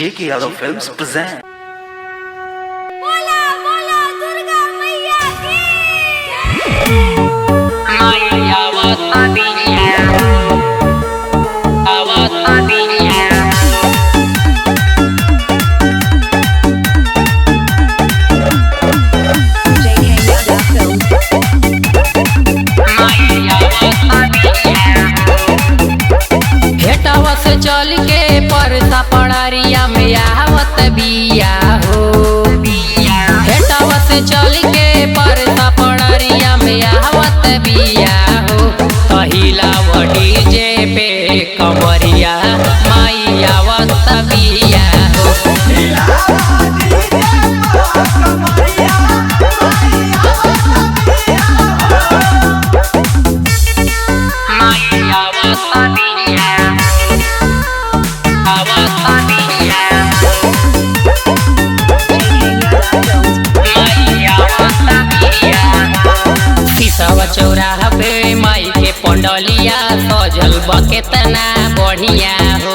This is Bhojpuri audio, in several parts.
J.K. Yadav Films present. बोला बोला दुर्गा मैया की हेटावा से चल के परसा पड़ारिया में आवत बिया हो। हेटावा से चल के परसा पड़ारिया में आवत बिया हो। पहिला डीजे पे कमरिया माई आवत बिया हो। चौराहा पे माई के पंडलिया सजल बकेतना बढ़िया हो।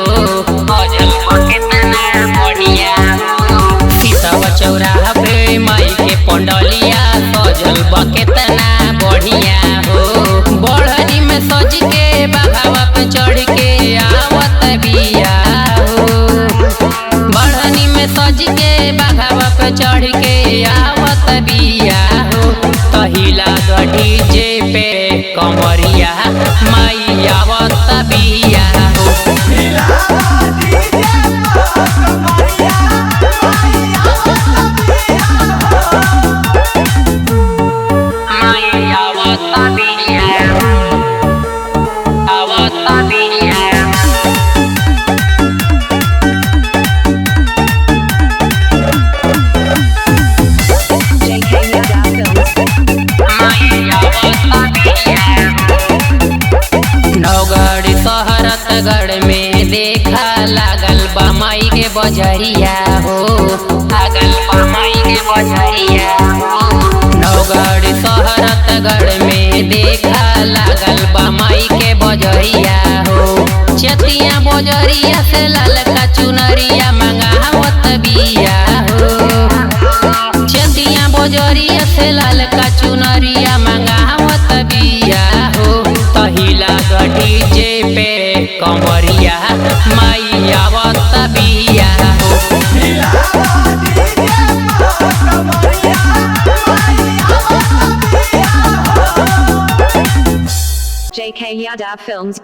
सजल बकेतना बढ़िया हो। सीतावा चौराहा पे माई के पंडलिया सजल बकेतना बढ़िया हो। बढ़नी में सज के बाघावा पे चढ़ के आवत बिया हो। बढ़नी में सज के बाघावा पे चढ़ के आवत बिया हो। पहिला डीजे पे कमरिया माई आवत बिया हो। माई आवत बिया आवत बिया नौगढ़ शहरतगढ़ में देखा लागल बा माई के बजरिया हो। लागल बा माई के बजरिया हो। नौगढ़ शहरतगढ़ में देखा लागल बा माई के बजरिया हो। चतिया बजरिया से ललका चुनरिया मंगावत बिया हो। चतिया बजरिया से ललका चुनरिया मंगावत बिया हो। पहिला डीजे पे कमरिया माई आवत बिया हो। J.K. Yadav Films